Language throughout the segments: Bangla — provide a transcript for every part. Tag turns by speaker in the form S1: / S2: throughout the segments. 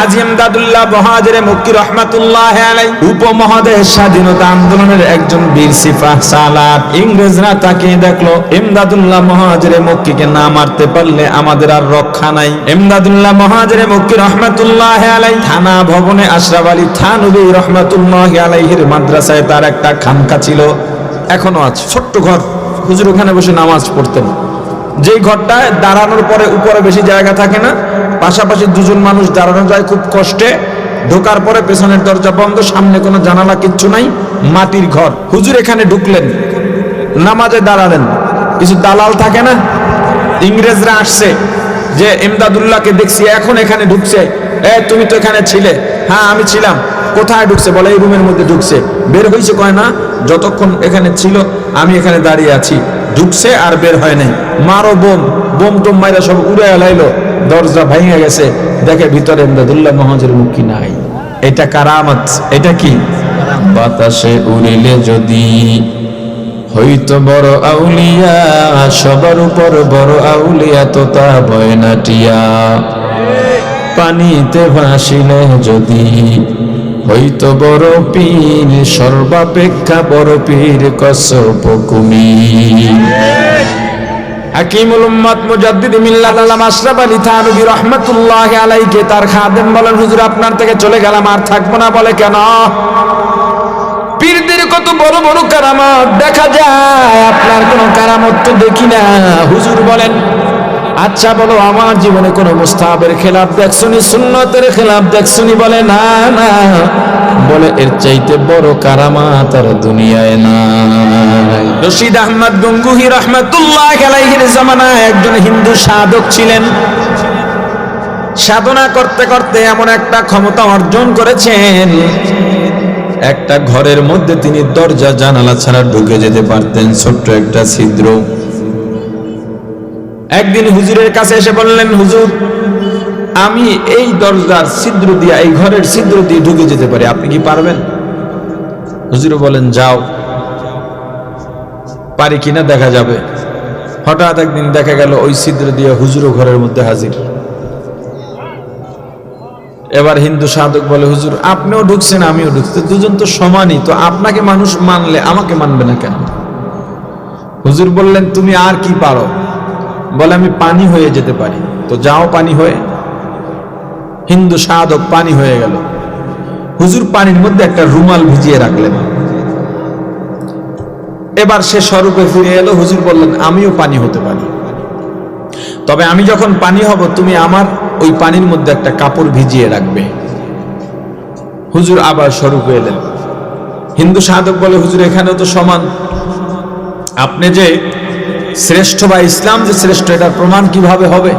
S1: হাজী ইমদাদুল্লাহ মুহাজিরে মক্কি রাহমাতুল্লাহি আলাইহি উপমহাদেশ স্বাধীনতা আন্দোলনের একজন বীর সিপাহ সালার। ইংরেজরা তাকে দেখলো ইমদাদুল্লাহ মুহাজিরে মক্কিকে না মারতে পারলে আমাদের আর রক্ষা নাই। ইমদাদুল্লাহ মুহাজিরে মক্কি রাহমাতুল্লাহি আলাইহি থানা ভবনে আশরাফ আলী থানভী রাহমাতুল্লাহি আলাইহির মাদ্রাসায় তার একটা খানকা ছিল, এখনো আছে, ছোট্ট ঘর। হুজুর ওখানে বসে নামাজ পড়তেন। যেই ঘরটায় দাঁড়ানোর পরে উপরে বেশি জায়গা থাকে না, পাশাপাশি দুজন মানুষ দাঁড়ানো যায় খুব কষ্টে। ঢোকার পরে পেছনের দরজা বন্ধ, সামনে কোনো জানালা কিচ্ছু নাই, মাটির ঘর। হুজুর এখানে ঢুকলেন, নামাজে দাঁড়ালেন। কিছু দালাল থাকে না, ইংরেজরা আসছে যে ইমদাদুল্লাহকে দেখছি এখন এখানে ঢুকছে, তুমি তো এখানে ছিলে। হ্যাঁ আমি ছিলাম। কোথায় ঢুকছে? বলে এই রুমের মধ্যে ঢুকছে। বের হয়েছে? কয় না, যতক্ষণ এখানে ছিল আমি এখানে দাঁড়িয়ে আছি, ঢুকছে আর বের হয় নাই। মারো বোম, বোম টোম মাইরা সব উড়ে এলাইলো, দরজা ভাঙে গেছে, দেখে ভিতরে ইমদাদুল্লাহ মুহাজির মুক্কি নাই। এটা কারামত। এটা কি? বাতাসে উড়িলে যদি হইতো বড় আউলিয়া, সবার উপর বড় আউলিয়া তো তা বয়নাটিয়া। পানিতে ভাসিলে যদি হইতো বড় পীর, সর্বাপেক্ষা বড় পীর কসব কুমির। হাকিমুল উম্মাত মুজাদ্দিদ মিল্লাত আল্লামা আশরাফ আলী থানভী রাহমাতুল্লাহি আলাইহি তার খাদেম বলেন, হুজুর আপনার থেকে চলে গেলাম, আর থাকবো না। বলে কেন? পীরদের কত বড় বড় কারামত দেখা যায়, আপনার কোনো কারামত তো দেখি না। হুজুর বলেন, আচ্ছা বলো আমার জীবনে কোনো মুস্তাহাবের খেলাফ দেখছনি, সুন্নতের খেলাফ দেখছনি? বলে না না। বলে এর চাইতে বড় কারামাত আর দুনিয়ায় নাই। রশিদ আহমদ গঙ্গুহি রাহমাতুল্লাহি আলাইহির জামানায় একজন হিন্দু সাধক ছিলেন। সাধনা করতে করতে এমন একটা ক্ষমতা অর্জন করেছেন, একটা ঘরের মধ্যে তিনি দরজা জানালা ছাড়া ঢুকে যেতে পারতেন, ছোট্ট একটা ছিদ্র। একদিন হুজুরের কাছে এসে বললেন, হুজুর আমি এই দরজার ছিদ্র দিয়ে, এই ঘরের ছিদ্র দিয়ে ঢুকে যেতে পারি, আপনি কি পারবেন? হুজুর বলেন, যাও, পারি কিনা দেখা যাবে। হঠাৎ একদিন দেখা গেল ওই ছিদ্র দিয়ে হুজুরও ঘরের মধ্যে হাজির। এবার হিন্দু সাধক বলে, হুজুর আপনিও ঢুকছেন আমিও ঢুকছি, দুজন তো সমানই, তো আপনাকে মানুষ মানলে আমাকে মানবে না কেন? হুজুর বললেন, তুমি আর কি পারো? বলে আমি পানি হয়ে যেতে পারি। তো যাও পানি হয়ে। হিন্দু সাধক পানি হয়ে গেল। হুজুর পানির মধ্যে একটা রুমাল ভিজিয়ে রাখলেন। এবার সে স্বরূপে ফিরে এলো। হুজুর বললেন, আমিও পানি হতে পারি, তবে আমি যখন পানি হব তুমি আমার ওই পানির মধ্যে একটা কাপড় ভিজিয়ে রাখবে। হুজুর আবার স্বরূপে এলেন। হিন্দু সাধক বলে, হুজুর এখানেও তো সমান, আপনি যে শ্রেষ্ঠ বা ইসলাম যে শ্রেষ্ঠ এটার প্রমাণ কিভাবে হবে?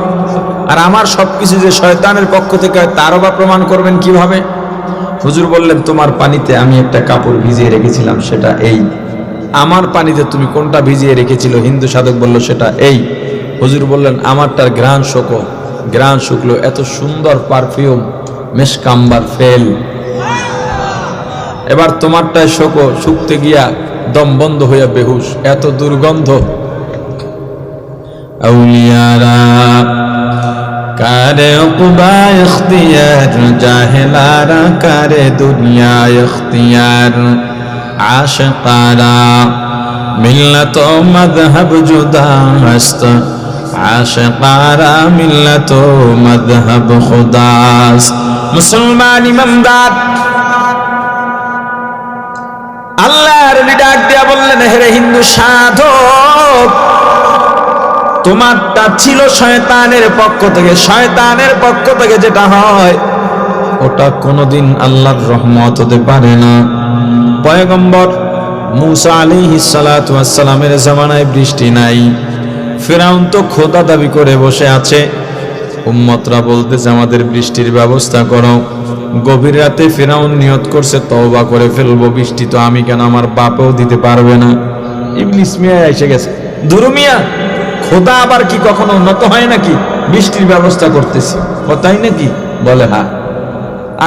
S1: আর আমার সবকিছু যে শয়তানের পক্ষ থেকে হয় তারও বা প্রমাণ করবেন কিভাবে? হুজুর বললেন, তোমার পানিতে আমি একটা কাপড় ভিজিয়ে রেখেছিলাম, সেটা এই। আমার পানিতে তুমি কোনটা ভিজিয়ে রেখেছিল? হিন্দু সাধক বলল, সেটা এই। হুজুর বললেন, আমারটার ঘ্রাণ শোকো। ঘ্রাণ শুকলো, এত সুন্দর পারফিউম, মেশকাম্বার ফেল। এবার তোমারটায় শোকো, শুকতে গিয়া দম বন্ধ হইয়া বেহুশ, এত দুর্গন্ধ। আউলিয়ারা কারে উকবা ইখতিয়ার, জাহেলারা কারে দুনিয়া ইখতিয়ার। আশিকারা মিল্লাত ও মাযহাব জুদা হস্ত, আশিকারা মিল্লাত ও মাযহাব খুদাস। মুসলমান ইমানদার আল্লাহর ডাক দিয়া বললেন, হে হিন্দু সাধক, তোমারটা ছিল শয়তানের পক্ষ থেকে। শয়তানের পক্ষ থেকে যেটা হয় ওটা কোনোদিন আল্লাহর রহমত হতে পারে না। পয়গম্বর মুসা আলাইহিস সালাতু ওয়াস সালামের জামানায় বৃষ্টি নাই, ফিরআউন তো খোদা দাবি করে বসে আছে। উম্মতরা বলতেছে, আমাদের বৃষ্টির ব্যবস্থা করো। গভীর রাতে ফিরআউন নিয়ত করছে, তওবা করে ফেলবো, বৃষ্টি তো আমি কেন, আমার বাপও দিতে পারবে না। ইবলিস মিয়া এসে গেছে, দুরু মিয়া, খোদা আবার কি কখনো উন্নত হয় নাকি? বৃষ্টির ব্যবস্থা করতেছি। ও তাই নাকি? বলে হ্যাঁ।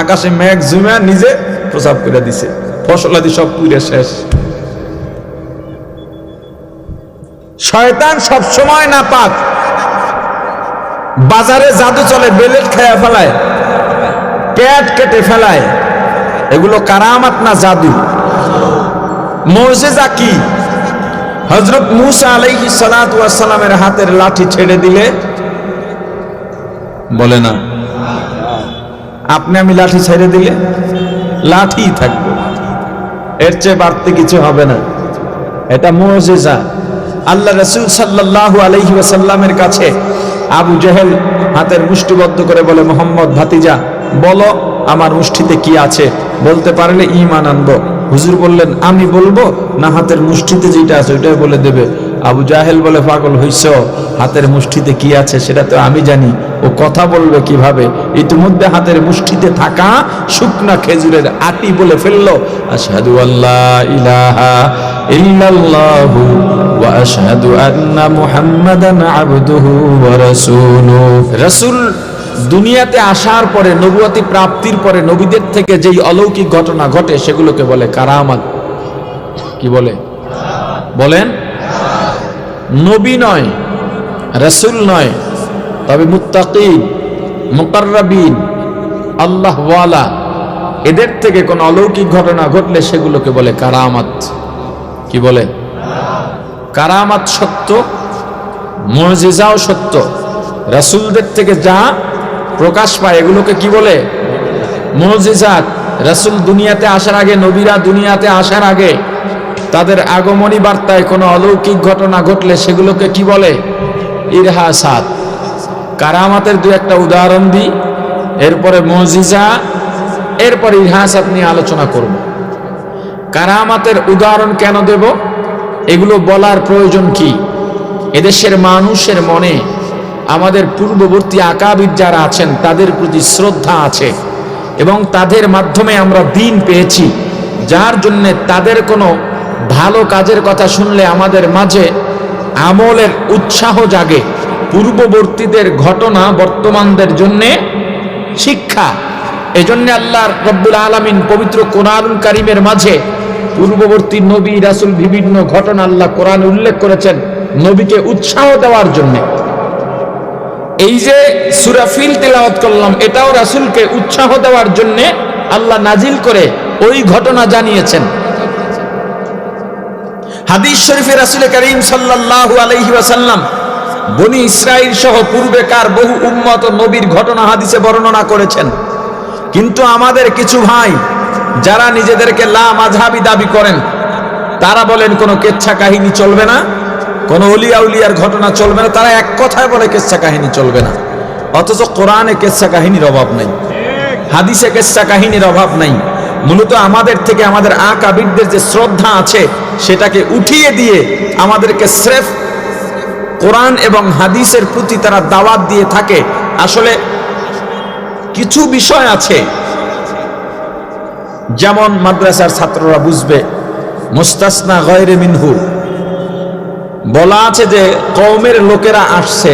S1: আকাশে মেঘ জুমা নিজে প্রসাব করে দিছে, ফসলাদি সব পুড়ে শেষ। শয়তান সব সময় না পাক। বাজারে জাদু চলে, বেলেট খায়া ফেলায়, পেট কেটে ফেলায়, এগুলো কারামাত না জাদু? মুজিজা কি? হযরত মূসা আলাইহিস সালাতু ওয়াস সালামের হাতের লাঠি ছেড়ে দিলে বলে না, আপনি আমি লাঠি ছেড়ে দিলে লাঠি থাকবে, এর চেয়ে বাড়তি কিছু হবে না। এটা মুজিজা। আল্লাহ রাসূল সাল্লাল্লাহু আলাইহি ওয়াসাল্লামের কাছে আবু জেহেল হাতের মুষ্টিবদ্ধ করে বলে, মোহাম্মদ ভাতিজা বলো আমার মুষ্টিতে কি আছে, বলতে পারলে ঈমান আনবো। হুজুর বললেন, আমি বলবো না হাতের মুষ্টিতে যেটা আছে ওইটাই বলে দেবে? আবু জাহেল বলে, পাগল হইছো, হাতের মুষ্টিতে কি আছে সেটা তো আমি জানি, ও কথা বলবে কিভাবে? ইতিমধ্যে হাতের মুষ্টিতে থাকা শুকনা খেজুরের আটি বলে ফেললো, আশহাদু আল্লা ইলাহা ইল্লাল্লাহু ওয়া আশহাদু আন্না মুহাম্মাদান আবদুহু ওয়া রাসূলুহু। রাসূল দুনিয়াতে আসার পরে, নবুয়তি প্রাপ্তির পরে নবীদের থেকে যেই অলৌকিক ঘটনা ঘটে সেগুলোকে বলে কারামাত। কি বলে? বলেন। নবী নয়, রাসূল নয়, তবে মুত্তাকিন, মুকাররাবিন, আল্লাহ ওয়ালা, এদের থেকে কোন অলৌকিক ঘটনা ঘটলে সেগুলোকে বলে কারামাত। কি বলে? কারামাত সত্য, মুজিজাও সত্য। রাসূলদের থেকে যা প্রকাশ পায় এগুলোকে কি বলে? মুজিজাত। রাসূল দুনিয়াতে আসার আগে, নবীরা দুনিয়াতে আসার আগে তাদের আগমনী বার্তায় কোনো অলৌকিক ঘটনা ঘটলে সেগুলোকে কি বলে? ইরহাসাত। কারামাতের দু একটা উদাহরণ দিই, এরপরে মুজিজা, এরপর ইরহাসাত নিয়ে আলোচনা করব। কারামাতের উদাহরণ কেন দেব, এগুলো বলার প্রয়োজন কি? এদেশের মানুষের মনে আমাদের পূর্ববর্তী আকাবির যারা আছেন তাদের প্রতি শ্রদ্ধা আছে এবং তাদের মাধ্যমে আমরা দ্বীন পেয়েছি, যার জন্য তাদের কোনো ভালো কাজের কথা শুনলে আমাদের মাঝে আমলের উৎসাহ জাগে। পূর্ববর্তীদের ঘটনা বর্তমানদের জন্য শিক্ষা। এজন্য আল্লাহ রব্বুল আলামিন পবিত্র কোরআনুল কারীমের মাঝে পূর্ববর্তী নবী রাসূল বিভিন্ন ঘটনা আল্লাহ কোরআনে উল্লেখ করেছেন নবীকে উৎসাহ দেওয়ার জন্য। এই যে সূরা ফিল তেলাওয়াত করলাম, এটাও রাসূলকে উৎসাহ দেওয়ার জন্য আল্লাহ নাজিল করে ওই ঘটনা জানিয়েছেন। হাদিস শরীফে রাসূল করিম সাল্লাল্লাহু আলাইহি ওয়াসাল্লাম বনি ইসরাইল সহ পূর্বেকার বহু উম্মত ও নবীর ঘটনা হাদিসে বর্ণনা করেছেন। কিন্তু আমাদের কিছু ভাই যারা নিজেদেরকে লা মাযহাবী দাবি করেন, তারা বলেন কোনো কেচ্ছা কাহিনী চলবে না, কোন ওলিয়া উলিয়ার ঘটনা চলবে না, তারা এক কথায় বলে কেচ্ছা কাহিনী চলবে না। অথচ কোরআনে কেচ্ছা কাহিনীর অভাব নাই, হাদিসে কেচ্ছা কাহিনীর অভাব নাই। মূলত আমাদের থেকে আমাদের আকাবিরদের যে শ্রদ্ধা আছে সেটাকে উঠিয়ে দিয়ে আমাদেরকে স্রেফ কোরআন এবং হাদিসের প্রতি তারা দাওয়াত দিয়ে থাকে। আসলে কিছু বিষয় আছে যেমন মাদ্রাসার ছাত্ররা বুঝবে, মুস্তাসনা গায়রে মিনহু বলা আছে যে কওমের লোকেরা আসছে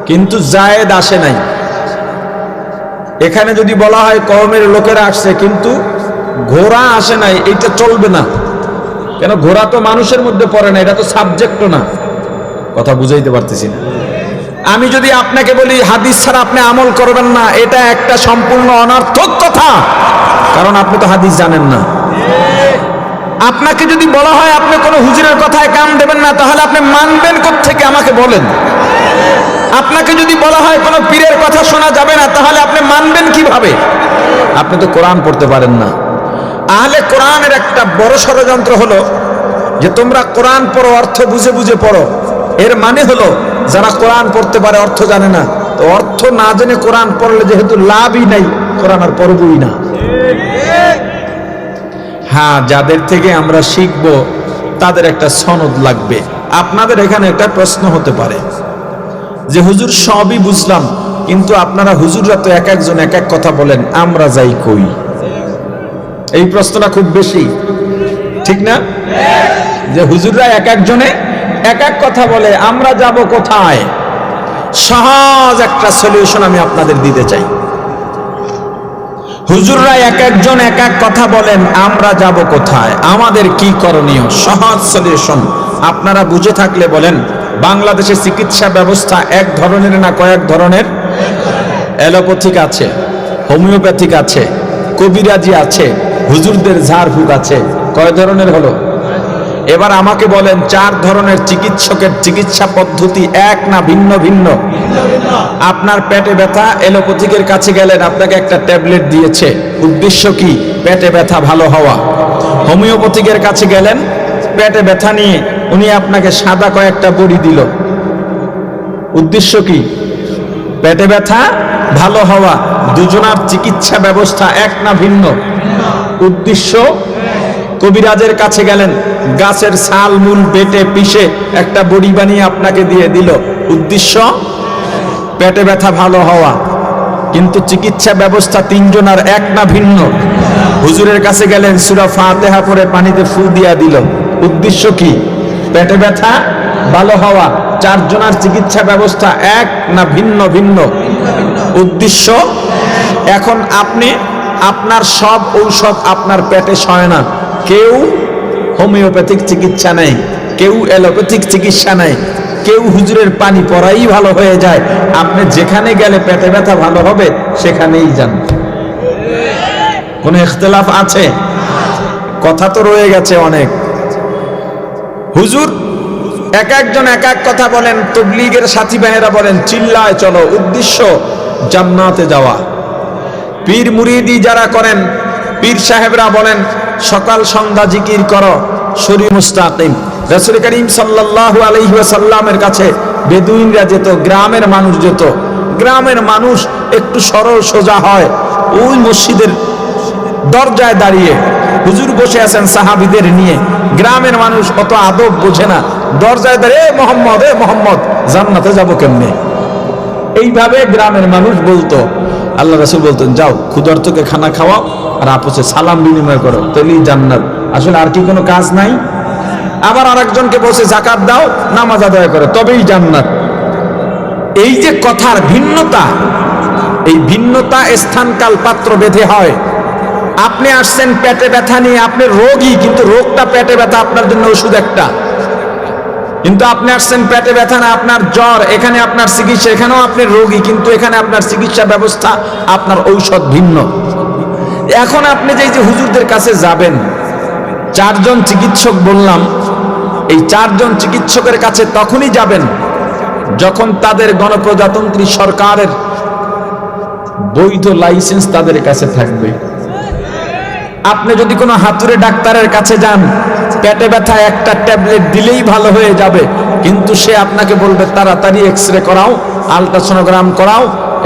S1: কিন্তু জায়েদ আসে নাই। এখানে যদি বলা হয় কওমের লোকেরা আসছে কিন্তু ঘোড়া আসে নাই, এটা চলবে না। কেন? ঘোড়া তো মানুষের মধ্যে পড়ে না, এটা তো সাবজেক্টও না। কথা বুঝাইতে পারতেছি না। আমি যদি আপনাকে বলি হাদিস ছাড়া আপনি আমল করবেন না, এটা একটা সম্পূর্ণ অনর্থক কথা, কারণ আপনি তো হাদিস জানেন না। আপনাকে যদি বলা হয় আপনি কোনো হুজুরের কথায় কান দেবেন না, তাহলে আপনি মানবেন কোত্থেকে আমাকে বলেন? আপনাকে যদি বলা হয় কোনো পীরের কথা শোনা যাবে না, তাহলে আপনি মানবেন কিভাবে? আপনি তো কোরআন পড়তে পারেন না। আহলে কোরআনের একটা বড় ষড়যন্ত্র হলো যে তোমরা কোরআন পড়ো, অর্থ বুঝে বুঝে পড়ো। এর মানে হলো যারা কোরআন পড়তে পারে অর্থ জানে না, তো অর্থ না জেনে কোরআন পড়লে যেহেতু লাভই নাই, কোরআন আর পড়বই না। হ্যাঁ, যাদের থেকে আমরা শিখব তাদের একটা সনদ লাগবে। আপনাদের এখানে একটা প্রশ্ন হতে পারে যে হুজুর সবই বুঝলাম, কিন্তু আপনারা হুজুররা তো এক একজন এক এক কথা বলেন, আমরা যাই কই? এই প্রশ্নটা খুব বেশি, ঠিক না? যে হুজুররা এক একজনে এক এক কথা বলে, আমরা যাব কোথায়? সহজ একটা সলিউশন আমি আপনাদের দিতে চাই। হুজুররা এক একজন এক এক কথা বলেন, আমরা যাব কোথায়? আমাদের কি করণীয়? সহজ সলিউশন আপনারা বুঝে থাকলে বলেন। বাংলাদেশের চিকিৎসা ব্যবস্থা এক ধরনের না কয়েক ধরনের? অ্যালোপ্যাথিক আছে, হোমিওপ্যাথিক আছে, কবিরাজি আছে, হুজুরদের ঝাড়ফুঁক আছে। কয় ধরনের হলো? এবার আমাকে বলেন, 4 ধরনের চিকিৎসকের চিকিৎসা পদ্ধতি এক না ভিন্ন ভিন্ন? আপনার পেটে ব্যথা, এলোপ্যাথিকের কাছে গেলেন, আপনাকে একটা ট্যাবলেট দিয়েছে, উদ্দেশ্য কি? পেটে ব্যথা ভালো হওয়া। হোমিওপ্যাথিকের কাছে গেলেন, পেটে ব্যথা নিয়ে উনি আপনাকে সাদা কয়েকটা বড়ি দিল, উদ্দেশ্য কি? পেটে ব্যথা ভালো হওয়া। দুজনার চিকিৎসা ব্যবস্থা এক না ভিন্ন? উদ্দেশ্য। কবিরাজের কাছে গেলেন, গাছের ছাল মূল বেটে পিষে একটা বড়ি বানিয়ে আপনাকে দিয়ে দিল, উদ্দেশ্য পেটে ব্যথা ভালো হওয়া। কিন্তু চিকিৎসা ব্যবস্থা তিনজনার এক না ভিন্ন? হুজুরের কাছে গেলেন, সূরা ফাতিহা পড়ে পানিতে ফু দিয়া দিল, উদ্দেশ্য কি? পেটে ব্যথা ভালো হওয়া। 4 জনার চিকিৎসা ব্যবস্থা এক না ভিন্ন ভিন্ন? উদ্দেশ্য। এখন আপনি আপনার সব ঔষধ আপনার পেটে সয় না। কেউ হোমিওপ্যাথিক চিকিৎসা নেই, কেউ অ্যালোপ্যাথিক চিকিৎসা নেই, কেউ হুজুরের পানি পড়াই ভালো হয়ে যায়। আপনি যেখানে গেলে পেটে ব্যথা ভালো হবে সেখানেই যান। কোনো ইখতিলাফ আছে? কথা তো রয়ে গেছে অনেক। হুজুর এক একজন এক এক কথা বলেন, তাবলীগের সাথী ভাইয়েরা বলেন চিল্লায় চলো, উদ্দেশ্য জান্নাতে যাওয়া। পীর মুরিদি যারা করেন, পীর সাহেবরা বলেন সকাল সন্ধ্যা জিকির করো, শরীর মুস্তাকিম। রাসূল করিম সাল্লাল্লাহু আলাইহি ওয়াসাল্লামের কাছে বেদুইনরা যেত, গ্রামের মানুষ যেত। গ্রামের মানুষ একটু সরল সোজা হয়, ওই মসজিদের দরজায় দাঁড়িয়ে হুজুর বসে আছেন সাহাবীদের নিয়ে। গ্রামের মানুষ অত আদব বোঝে না, দরজায় দাঁড়িয়ে এ মোহাম্মদ জান্নাতে যাব কেমনে? এইভাবে গ্রামের মানুষ বলতো। আল্লাহ রাসূল বলতেন, যাও ক্ষুধার্তকে খানা খাওয়াও আর আপসে সালাম বিনিময় করো, তাহলেই জান্নাত। আসলে আর কি কোনো কাজ নাই? আবার আরেকজনকে বসে যাকাত দাও, নামাজ আদায় করো, তবেই জান্নাত। এই যে কথার ভিন্নতা, এই ভিন্নতা স্থানকাল পাত্র ভেদে হয়। আপনি আসছেন পেটে ব্যথা নিয়ে, আপনি রোগী, কিন্তু রোগটা পেটে ব্যথা, আপনার জন্য ওষুধ একটা। কিন্তু আপনি আসছেন পেটে ব্যথা না, আপনার জ্বর, এখানে আপনার চিকিৎসা, এখানেও আপনি রোগী, কিন্তু এখানে আপনার চিকিৎসা ব্যবস্থা, আপনার ঔষধ ভিন্ন। এখন আপনি যে হুজুরদের কাছে যাবেন, 4 জন চিকিৎসক বললাম, এই 4 জন চিকিৎসকের কাছে তখনই যাবেন যখন তাদের গণপ্রজাতন্ত্রী সরকারের বৈধ লাইসেন্স তাদের কাছে থাকবে। আপনি যদি কোনো হাতুড়ে ডাক্তারের কাছে যান, পেটে ব্যথা একটা ট্যাবলেট দিলেই ভালো হয়ে যাবে, কিন্তু সে আপনাকে বলবে তাড়াতাড়ি এক্সরে করাও, আলট্রাসোনোগ্রাম করাও,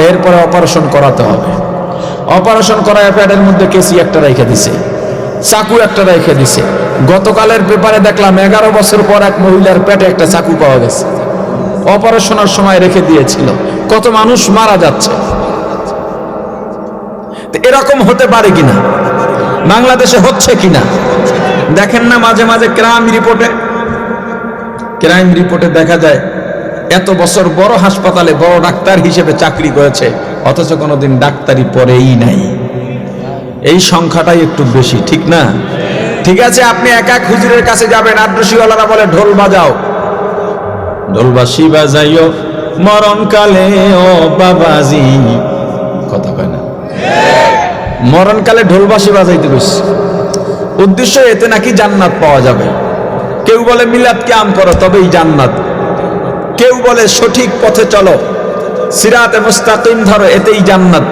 S1: এরপরে অপারেশন করাতে হবে। অপারেশন করায় পেটের মধ্যে কেসি একটা রেখে দিছে, চাকু একটা রেখে দিছে। গতকালের পেপারে দেখলাম 11 বছর পর এক মহিলার পেটে একটা চাকু পাওয়া গেছে, অপারেশনের সময় রেখে দিয়েছিল। কত মানুষ মারা যাচ্ছে। এরকম হতে পারে কিনা, বাংলাদেশে হচ্ছে কিনা দেখেন না। মাঝে মাঝে ক্রাইম রিপোর্টে দেখা যায় এত বছর বড় হাসপাতালে বড় ডাক্তার হিসেবে চাকরি করেছে, অথচ কোনোদিন ডাক্তারি পড়েই নাই। এই সংখ্যাটাই একটু বেশি, ঠিক না? ঠিক আছে, আপনি এক এক হুজুরের কাছে যাবেন, আদ্রসিওয়ালারা বলে ঢোল বাজাও, ঢোলবাসি বাজাইও মরণকালে ও বাবাজি, কথা কয় না? মরণকালে ঢোলবাসি বাজাইতে বসে, উদ্দেশ্য এতে নাকি জান্নাত পাওয়া যাবে। কেউ বলে মিলাদ কিয়াম করো তবেই জান্নাত, কেউ বলে সঠিক পথে চলো, সিরাতে মুস্তাকিম ধরো, এতেই জান্নাত।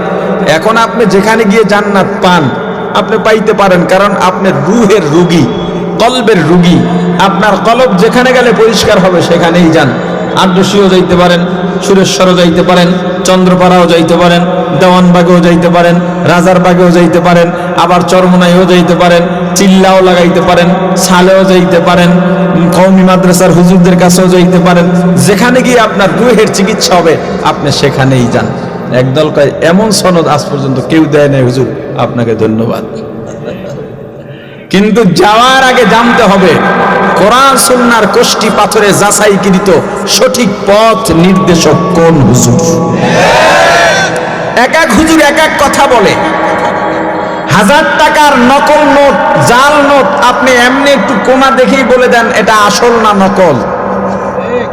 S1: এখন আপনি যেখানে গিয়ে জান্নাত পান, আপনি পাইতে পারেন, কারণ আপনার রুহের রুগী, কলবের রুগী। আপনার কলব যেখানে গেলে পরিষ্কার হবে সেখানেই যান। আদ্রসিও যাইতে পারেন, সুরেশ্বরও যাইতে পারেন, চন্দ্রপাড়াও যাইতে পারেন, দেওয়ানবাগেও যাইতে পারেন, রাজারবাগেও যাইতে পারেন, আবার চরমনাইও যাইতে পারেন, চিল্লাও লাগাইতে পারেন, সালেও যাইতে পারেন, কওমি মাদ্রাসার হুজুরদের কাছেও যাইতে পারেন। যেখানে গিয়ে আপনার রুহের চিকিৎসা হবে আপনি সেখানেই যান। একদল কয় এমন সনদ আজ পর্যন্ত কেউ দেয় নাই হুজুর, আপনাকে ধন্যবাদ। কিন্তু যাওয়ার আগে জানতে হবে কোরআন সুন্নাহর কোষ্টি পাথরে যাচাইকৃত সঠিক পথ নির্দেশক কোন হুজুর। এক এক হুজুর এক এক কথা বলে। 1000 টাকার নকল নোট, জাল নোট, আপনি এমনি একটু কোনা দেখেই বলে দেন এটা আসল না নকল।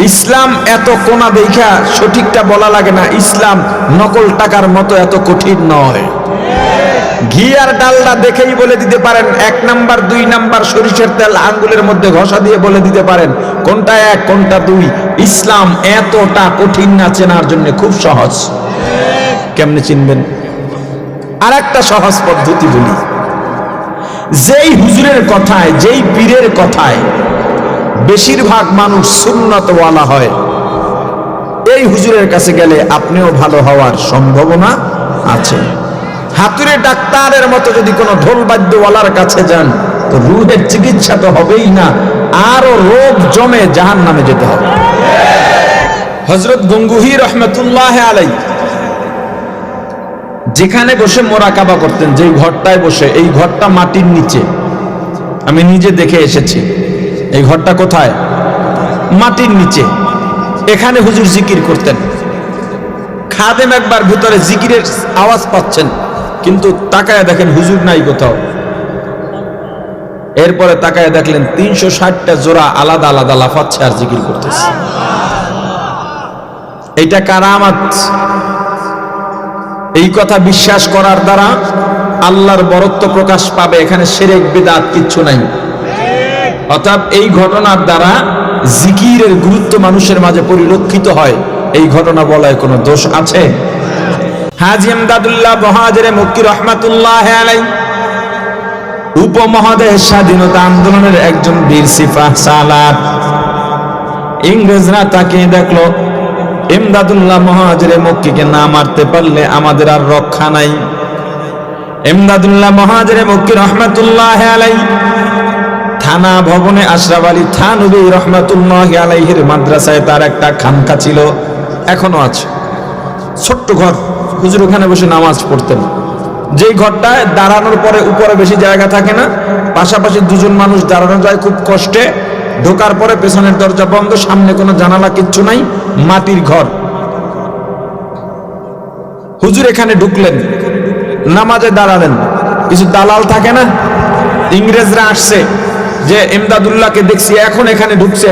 S1: ইসলাম এত কোনা দেখা সঠিকটা বলা লাগে না, ইসলাম নকল টাকার মতো এত কঠিন নয়। ঘি আর ডালডা দেখেই বলে দিতে পারেন 1 নাম্বার 2 নাম্বার, সরিষার তেল আঙ্গুলের মধ্যে ঘষা দিয়ে বলে দিতে পারেন কোনটা 1 কোনটা 2। ইসলাম এতটা কঠিন না, চেনার জন্য খুব সহজ। কেমনে চিনবেন? আর একটা সহজ পদ্ধতি বলি। যেই হুজুরের কথায়, যেই পীরের কথায় বেশিরভাগ মানুষ সুন্নতওয়ালা হয়, এই হুজুরের কাছে গেলে আপনিও ভালো হওয়ার সম্ভাবনা আছে। হাতুড়ে ডাক্তারের মতো যদি কোনো ঢোলবাদ্যওয়ালার কাছে যান তো রুহের চিকিৎসা তো হবেই না, আরো রোগ জমে জাহান্নামে যেতে হবে। হযরত গঙ্গুহি রহমাতুল্লাহ আলাইহি যেখানে বসে মোরাকাবা করতেন, যেই ঘরটায় বসে, এই ঘরটা মাটির নিচে, আমি নিজে দেখে এসেছি। এই ঘরটা কোথায়? মাটির নিচে। এখানে হুজুর জিকির করতেন। খাদেম একবার ভিতরে জিকিরের আওয়াজ পাচ্ছেন, কিন্তু তাকায় দেখেন হুজুর নাই কোথাও। এরপরে তাকায় দেখলেন 360টা জোড়া আলাদা আলাদা লাফাচ্ছে আর জিকির করতেছে। এইটা কারামাত। এই কথা বিশ্বাস করার দ্বারা আল্লাহর বরত্ব প্রকাশ পাবে, এখানে শিরক বিদআত কিচ্ছু নাই। অর্থাৎ এই ঘটনার দ্বারা জিকিরের গুরুত্ব মানুষের মাঝে পরিলক্ষিত হয়। এই ঘটনা বলায় কোনো দোষ আছে? হাজী ইমদাদুল্লাহ মুহাজিরে মক্কি রহমাতুল্লাহ আলাইহি উপমহাদেশ স্বাধীনতা আন্দোলনের একজন বীর সিপাহ সালার। ইংরেজরা তাকে দেখলো, ইমদাদুল্লাহ মুহাজিরে মক্কিকে না মারতে পারলে আমাদের আর রক্ষা নাই। ইমদাদুল্লাহ মুহাজিরে মক্কি রহমাতুল্লাহ আলাইহি থানা ভবনে আশরাফ আলী থানভী রহমাতুল্লাহ আলাইহির মাদ্রাসায় তার একটা খানকা ছিল, এখনো আছে। ছোট্ট ঘর, হুজুর ওখানে বসে নামাজ পড়তেন। যেই ঘরটায় দাঁড়ানোর পরে উপরে বেশি জায়গা থাকে না, পাশাপাশি দুজন মানুষ দাঁড়ানো যায় খুব কষ্টে। ঢোকার পরে পেছনের দরজা বন্ধ, সামনে কোনো জানালা কিচ্ছু নাই, মাটির ঘর। হুজুর এখানে ঢুকলেন, নামাজে দাঁড়ালেন। কিছু দালাল থাকে না, ইংরেজরা আসছে যে ইমদাদুল্লাহকে দেখছি এখন এখানে ঢুকছে,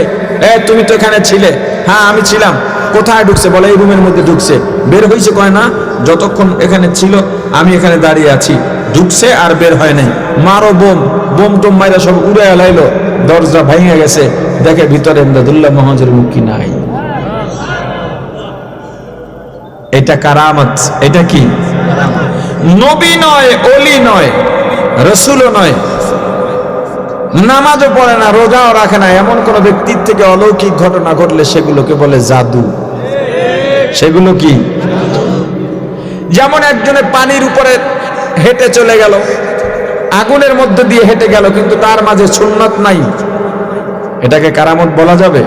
S1: তুমি তো এখানে ছিলে। হ্যাঁ আমি ছিলাম। কোথায় ঢুকছে? বলে এই রুমের মধ্যে ঢুকছে। বের হয়েছে? কয় না, যতক্ষণ এখানে ছিল আমি এখানে দাঁড়িয়ে আছি, ঢুকছে আর বের হয় নাই। মারো বোম, বোম টোম মাইরা সব উড়ে এলাইলো, দরজা ভেঙে গেছে, দেখে ভিতরে ইমদাদুল্লাহ মুহাজির মুক্কি নাই। এটা কারামত। এটা কি? নবী নয়, ওলি নয়, রাসূলও নয়, নামাজও পড়ে না, রোজাও রাখে না, এমন কোন ব্যক্তির থেকে অলৌকিক ঘটনা ঘটলে সেগুলোকে বলে জাদু। সেগুলো কি? যেমন একজনে পানির উপরে হেঁটে চলে গেল, আগুনের মধ্যে দিয়ে হেঁটে গেল, কিন্তু তার মাঝে সুন্নত নাই, এটাকে কারামত বলা যাবে?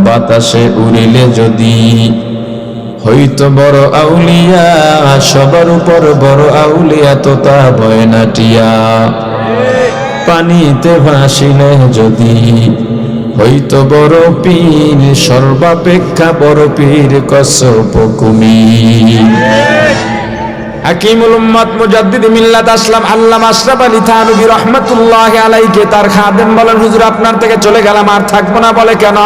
S1: বাতাসে উড়িলে যদি হইতো বড় আউলিয়া, সবার উপর বড় আউলিয়া তো তা ভয় নাটিয়া। পানিতে ভাসিলে যদি হইতো বড় পীর, সর্বাপেক্ষা বড় পীর কসব কুমির। হাকিমুল উম্মত মুজাদ্দিদ মিল্লাত আসলাম আল্লামা আশরাফ আলী থানভী রাহমাতুল্লাহি আলাইহি তার খাদেম বলেন, হুজুর আপনার থেকে চলে গেলাম, আর থাকবো না। বলে কেন?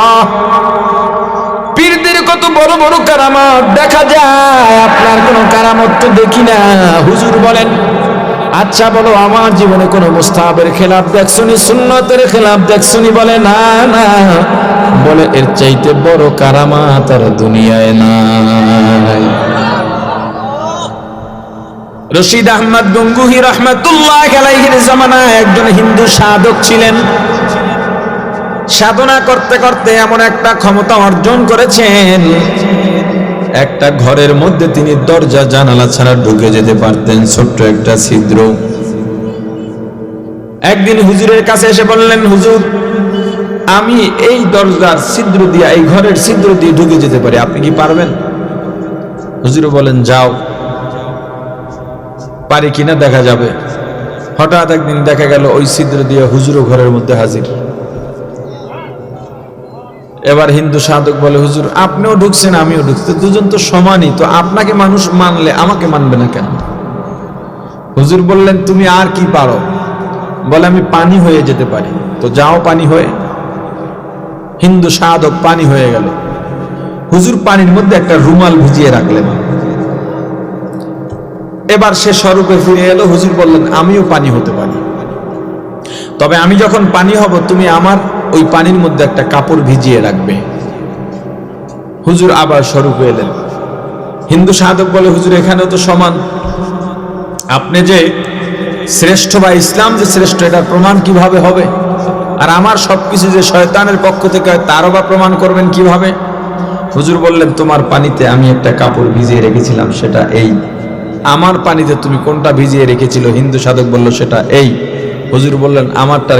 S1: পীরদের কত বড় বড় কারামত দেখা যায়, আপনার কোনো কারামত তো দেখি না। হুজুর বলেন, আচ্ছা বলো আমার জীবনে কোনো মুস্তাহাবের খেলাফ দেখছনি, সুন্নতের খেলাফ দেখছনি? বলে না না। বলে এর চাইতে বড় কারামাত আর দুনিয়ায় নাই। রশিদ আহমদ গঙ্গুহি রহমাতুল্লাহ আলাইহির জামানায় একজন হিন্দু সাধক ছিলেন। সাধনা করতে করতে এমন একটা ক্ষমতা অর্জন করেছেন, একটা ঘরের মধ্যে তিনি দরজা জানালা ছাড়া ঢুকে যেতে পারতেন, ছোট্ট একটা ছিদ্র। একদিন হুজুরের কাছে এসে বললেন, হুজুর আমি এই দরজার ছিদ্র দিয়ে, এই ঘরের ছিদ্র দিয়ে ঢুকে যেতে পারি, আপনি কি পারবেন? হুজুর বলেন, যাও, পারি কিনা দেখা যাবে। হঠাৎ একদিন দেখা গেল ওই ছিদ্র দিয়ে হুজুরও ঘরের মধ্যে হাজির। এবার হিন্দু সাধক বলে, হুজুর আপনিও ঢুকছেন আমিও ঢুকছি, দুজন তো সমানই, তো আপনাকে মানুষ মানলে আমাকে মানবে না কেন? হুজুর বললেন, তুমি আর কি পারো? বলে আমি পানি হয়ে যেতে পারি। তো যাও পানি হয়ে। হিন্দু সাধক পানি হয়ে গেল। হুজুর পানির মধ্যে একটা রুমাল ভিজিয়ে রাখলেন। এবার সে স্বরূপে ফিরে এলো। হুজুর বললেন, আমিও পানি হতে পারি, তবে আমি যখন পানি হব তুমি আমার ওই পানির মধ্যে একটা কাপড় ভিজিয়ে রাখবে। হুজুর আবার স্বরূপে এলেন। হিন্দু সাধক বলে, হুজুর এখানেও তো সমান, আপনি যে শ্রেষ্ঠ বা ইসলাম যে শ্রেষ্ঠ এটার প্রমাণ কিভাবে হবে? আর আমার সবকিছু যে শয়তানের পক্ষ থেকে হয় তারও বা প্রমাণ করবেন কিভাবে? হুজুর বললেন, তোমার পানিতে আমি একটা কাপড় ভিজিয়ে রেখেছিলাম, সেটা এই। আমার পানিতে তুমি কোনটা ভিজিয়ে রেখেছিল? হিন্দু সাধক বলল, সেটা এই। হুজুর বললেন, আমারটার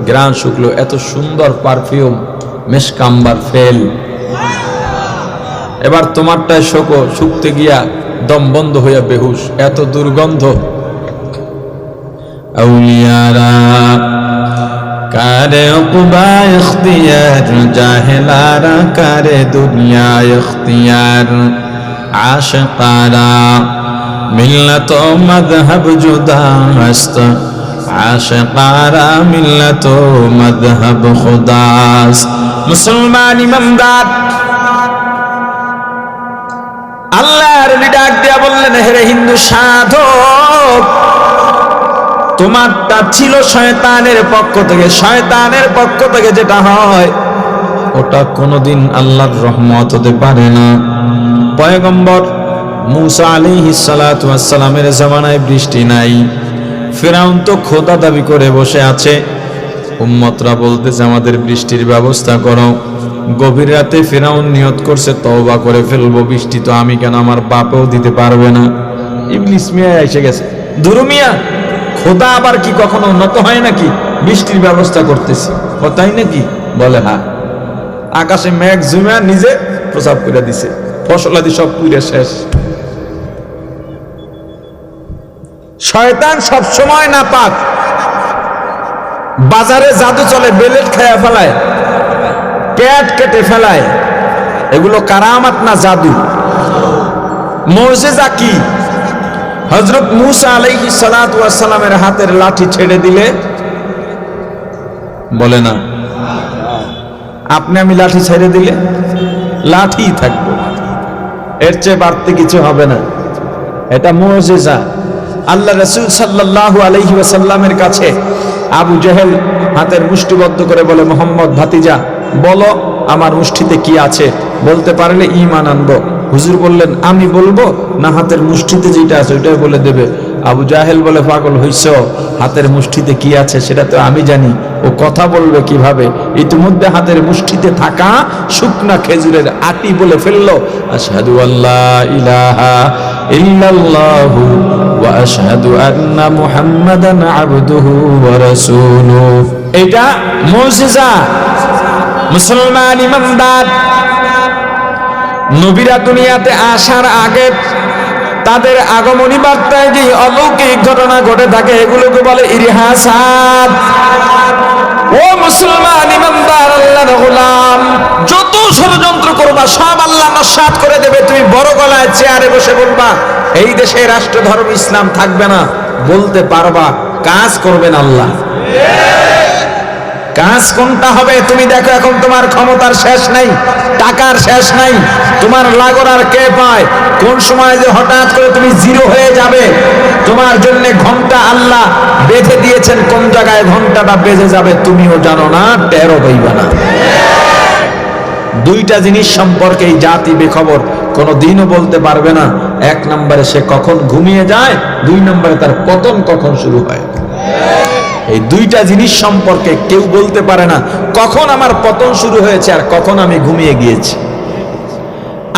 S1: ঘ্রাণ শুকলো, এত সুন্দর পারফিউম, মেশকাম্বার ফেল। এবার তোমারটায় শুকতে গিয়া দম বন্ধ হইয়া বেহুশ, এত দুর্গন্ধ। আউলিয়ারা কারে উকবা ইখতিয়ার, জাহেলারা কারে দুনিয়া ইখতিয়ার, আশিকারা মিল্লাত ও মাযহাব জুদা আস্ত, আশিকারা মিল্লাত ও মাযহাব খুদাস। মুসলমান ইমানদার আল্লাহর ডাক দিয়া বললেন, হে হিন্দু সাধক, তোমারটা ছিল শয়তানের পক্ষ থেকে। শয়তানের পক্ষ থেকে যেটা হয় ওটা কোনোদিন আল্লাহর রহমত হতে পারে না। পয়গম্বর মুসা আলাইহিস সালাতু ওয়াস সালামের জামানায় বৃষ্টি নাই, ফিরআউন তো খোদা দাবি করে বসে আছে। উম্মতরা বলতেছে, আমাদের বৃষ্টির ব্যবস্থা করো। গভীর রাতে ফিরআউন নিয়ত করছে, তওবা করে ফেলবো, বৃষ্টি তো আমি কেন, আমার বাপেও দিতে পারবে না। ইবলিস মিয়া এসে গেছে, ধুরু মিয়া, খোদা আবার কি কখনো উন্নত হয় নাকি? বৃষ্টির ব্যবস্থা করতেছি, তাই নাকি? বলে, হ্যাঁ। আকাশে মেঘ জুমিয়া নিজে প্রসাব করে দিছে, ফসলাদি সব পুড়ে শেষ। শয়তান সবসময় নাপাক। বাজারে জাদু চলে, বেলেট খায়া ফেলায়, পেট কেটে ফেলায়, এগুলো কারামাত না জাদু? মুজিজা কি? হযরত মুসা আলাইহিস সালাতু ওয়াস সালামের হাতের লাঠি ছেড়ে দিলে, বলে না, আপনি আমি লাঠি ছেড়ে দিলে লাঠিই থাকবে, এর চেয়ে বাড়তি কিছু হবে না। এটা মুজিজা। আল্লাহ রাসূল সাল্লাল্লাহু আলাইহি ওয়াসাল্লামের কাছে আবু জেহেল হাতের মুষ্টিবদ্ধ করে বলে, মোহাম্মদ ভাতিজা, বলো আমার মুষ্টিতে কি আছে, বলতে পারলে ঈমান আনবো। হুজুর বললেন, আমি বলবো না হাতের মুষ্টিতে যেটা আছে ওইটাই বলে দেবে? আবু জাহেল বলে, পাগল হইছ, হাতের মুষ্টিতে কি আছে সেটা তো আমি জানি, ও কথা বলবে কিভাবে? ইতিমধ্যে হাতের মুষ্টিতে থাকা শুকনা খেজুরের আটি বলে ফেললো, আশহাদু আল্লা ইলাহা ইল্লাল্লাহু ওয়া আশহাদু আন্না মুহাম্মাদান আবদুহু ওয়া রাসূলুহু। এটা মুজিজা। মুসলমান ইমানদার, নবীরা দুনিয়াতে আসার আগে তাদের আগমনী বার্তায় যে অলৌকিক ঘটনা ঘটে থাকে এগুলোকে বলে ইরহাসাত। ও মুসলমান ইমানদার, আল্লাহর গোলাম, যত ষড়যন্ত্র করবা সব আল্লাহ নস্যাৎ করে দেবে। তুমি বড় গলায় চেয়ারে বসে বলবা এই দেশে রাষ্ট্র ধর্ম ইসলাম থাকবে না, বলতে পারবা, কাজ করবেন আল্লাহ। কাজ কোনটা হবে তুমি দেখো। এখন তোমার ক্ষমতার শেষ নাই, টাকার শেষ নাই, তোমার লাগর আর কে পায়? কোন সময় যে হঠাৎ করে তুমি জিরো হয়ে যাবে, তোমার জন্য ঘন্টা আল্লাহ বেঁধে দিয়েছেন, কোন জায়গায় ঘন্টাটা বেজে যাবে তুমিও জানো না, টেরও পাইবা না। দুইটা জিনিস সম্পর্কে এই জাতি বেখবর, কোনো দিনও বলতে পারবে না। এক নম্বরে সে কখন ঘুমিয়ে যায়, দুই নম্বরে তার পতন কখন শুরু হয়। এই দুইটা জিনিস সম্পর্কে কেউ বলতে পারে না কখন আমার পতন শুরু হয়েছে আর কখন আমি ঘুমিয়ে গিয়েছি।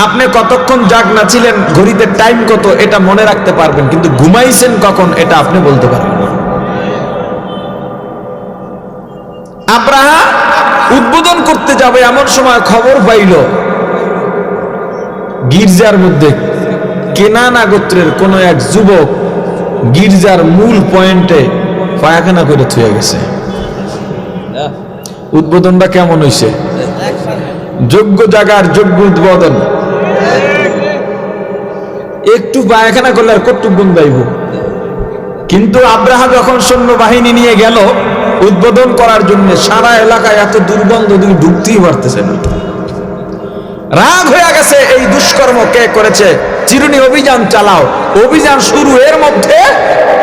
S1: আপনি কতক্ষণ জাগনা ছিলেন, ঘড়িতে টাইম কত এটা মনে রাখতে পারবেন, কিন্তু ঘুমাইছেন কখন এটা আপনি বলতে পারবেন না। আব্রাহা উদ্বোধন করতে যাবে এমন সময় খবর পাইল গির্জার মধ্যে কেনানা গোত্রের কোন এক যুবক গির্জার মূল পয়েন্টে পায়খানা করে থুয়ে গেছে। উদ্বোধনটা কেমন হইছে? যোগ্য জায়গার যোগ্য উদ্বোধন। একটু পায়খানা করলে আর কতটুক গুণ গাইব। কিন্তু আব্রাহা যখন সৈন্য বাহিনী নিয়ে গেল উদ্বোধন করার জন্য সারা এলাকায় এত দুর্গন্ধ ঢুকতেই পারতেছে না। রাগ হয়ে গেছে, এই দুষ্কর্ম কে করেছে, চিরুনি অভিযান চালাও। অভিযান শুরু, এর মধ্যে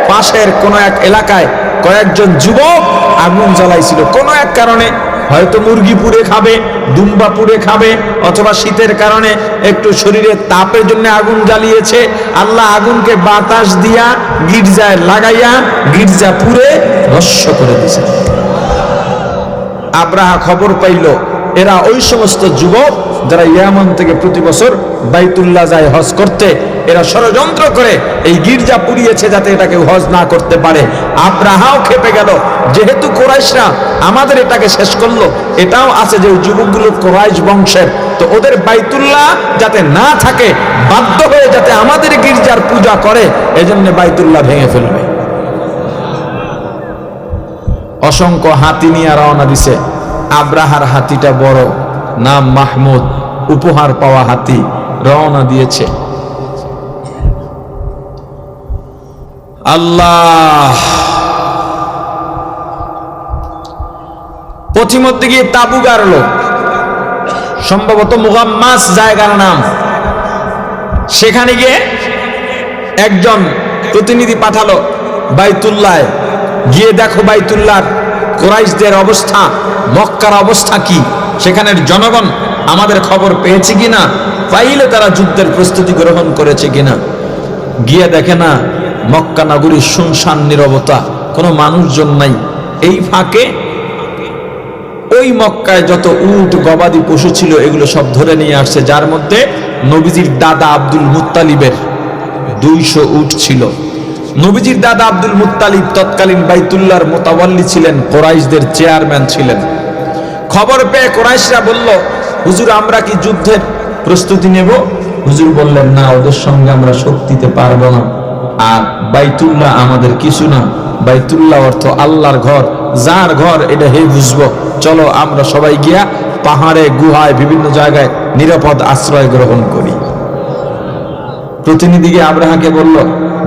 S1: পাশের কোন এক এলাকায় কয়েকজন যুবক আগুন জ্বালাইছিল কোন এক কারণে, হয়তো মুরগি পুড়ে খাবে, দুম্বা পুড়ে খাবে, অথবা শীতের কারণে একটু শরীরে তাপের জন্য আগুন জ্বালিয়েছে। আল্লাহ আগুনকে বাতাস দিয়া গির্জায় লাগাইয়া গির্জা পুড়ে ভস্ম করে দিয়েছে। আব্রাহা খবর পাইল এরা ওই সমস্ত যুবক যারা ইয়ামান থেকে প্রতি বছর বাইতুল্লাহ যায় হজ করতে, এরা ষড়যন্ত্র করে এই গির্জা পুড়িয়েছে যাতে এটা কেউ হজ না করতে পারে। আব্রাহাও খেপে গেল, যেহেতু কোরাইশরা আমাদের এটাকে শেষ করলো, এটাও আছে যে যুবকগুলো কোরাইশ বংশের, তো ওদের বাইতুল্লাহ যাতে না থাকে, বাধ্য হয়ে যাতে আমাদের গির্জার পূজা করে, এজন্য বাইতুল্লাহ ভেঙে ফেলবে। অসংখ্য হাতি নিয়ে রওনা দিছে। আব্রাহার হাতিটা বড়, নাম মাহমুদ, উপহার পাওয়া হাতি, রওনা দিয়েছে। আল্লাহ পথিমধ্যে গিয়ে তাবু গাড়লো, সম্ভবত মুগাম্মাস জায়গার নাম। সেখানে গিয়ে একজন প্রতিনিধি পাঠালো বাইতুল্লাহ, গিয়ে দেখো বাইতুল্লাহ কুরাইশদের অবস্থা, মক্কার অবস্থা কি, সেখানের জনগণ আমাদের খবর পেয়েছে কিনা, পাইলে তারা যুদ্ধের প্রস্তুতি গ্রহণ করেছে কিনা। গিয়ে দেখে না, মক্কা নগরীর শুনশান নীরবতা, কোনো মানুষজন নাই। এই ফাঁকে ওই মক্কায় যত উট গবাদি পশু ছিল এগুলো সব ধরে নিয়ে আসছে, যার মধ্যে নবীজির দাদা আব্দুল মুত্তালিবের 200 উট ছিল। নবীজির দাদা আব্দুল মুত্তালিব তৎকালীন বাইতুল্লাহর মোতাওয়াল্লি ছিলেন, কোরাইশদের চেয়ারম্যান ছিলেন। খবর পেয়ে কোরাইশরা বলল, হুজুর আমরা কি যুদ্ধের প্রস্তুতি নেব? হুজুর বললেন, না, ওদের সঙ্গে আমরা শক্তিতে পারবো না। আর বাইতুল্লাহ আমাদের কিছু না, বাইতুল্লাহ অর্থ আল্লাহর ঘর, যার ঘর এটা হে বুঝবো, চলো আমরা সবাই গিয়া পাহাড়ে, গুহায়, বিভিন্ন জায়গায় নিরাপদ আশ্রয় গ্রহণ করি। প্রতিনিধি গিয়ে আব্রাহাকে বলল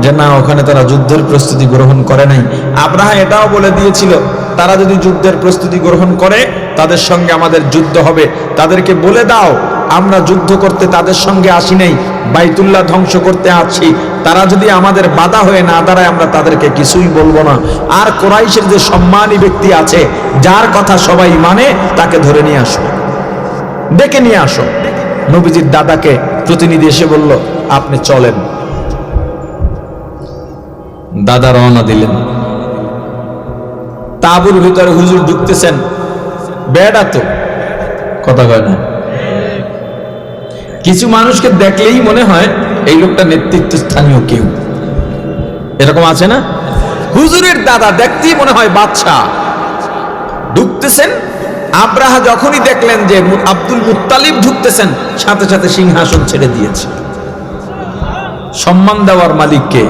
S1: যে না, ওখানে তারা যুদ্ধের প্রস্তুতি গ্রহণ করে নাই। আব্রাহা এটাও বলে দিয়েছিল, তারা যদি যুদ্ধের প্রস্তুতি গ্রহণ করে তাদের সঙ্গে আমাদের যুদ্ধ হবে। তাদেরকে বলে দাও আমরা যুদ্ধ করতে তাদের সঙ্গে আসি নাই, বাইতুল্লাহ ধ্বংস করতে আছি। তারা যদি আমাদের বাধা হয়ে না দাঁড়ায় আমরা তাদেরকে কিছুই বলবো না। আর কোরাইশের যে সম্মানী ব্যক্তি আছে, যার কথা সবাই মানে, তাকে ধরে নিয়ে আসো, ডেকে নিয়ে আসো। নবীজির দাদাকে প্রতিনিধি এসে বলল, আপনি চলেন। দাদা রওনা দিলেন। তাঁবুর ভিতরে হুজুর ঢুকতেছেন, বেড়া তো কথা কয় না। কিছু মানুষকে দেখলেই মনে হয় এই লোকটা নেতৃত্ব স্থানীয় কেউ, এরকম আছে না? হুজুরের দাদা দেখতেই মনে হয় বাদশাহ। ঢুকতেছেন, আব্রাহা যখনই দেখলেন যে আব্দুল মুত্তালিব ঢুকতেছেন, সাথে সাথে সিংহাসন ছেড়ে দিয়েছে। সম্মান দেওয়ার মালিক কে?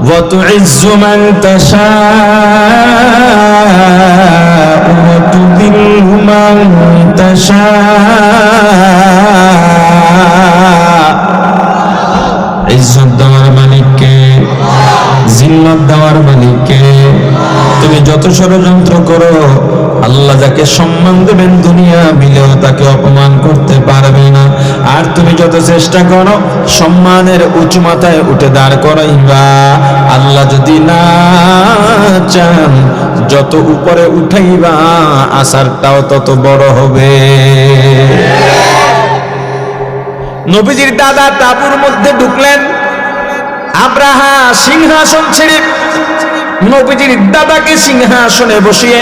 S1: وَتُعِزُّ مَن تَشَاءُ وَتُذِلُّ مَن تَشَاءُ। ইজ্জত দেওয়ার মালিক কে? জিল্লত দেওয়ার মালিক কে? তুমি যত ষড়যন্ত্র করো, আল্লাহ যাকে সম্মান দেবেন দুনিয়া মিলেও তাকে অপমান করতে পারবে না। আর তুমি যত চেষ্টা করো সম্মানের উঁচু মাথায় উঠে দাঁড় করাইবা, আল্লাহ যদি না চান যত উপরে উঠাইবা আসারটাও তত বড় হবে। নবীজির দাদা তাঁবুর মধ্যে ঢুকলেন। আব্রাহা সিংহাসন ছেড়ে নবীজির দাদাকে সিংহাসনে বসিয়ে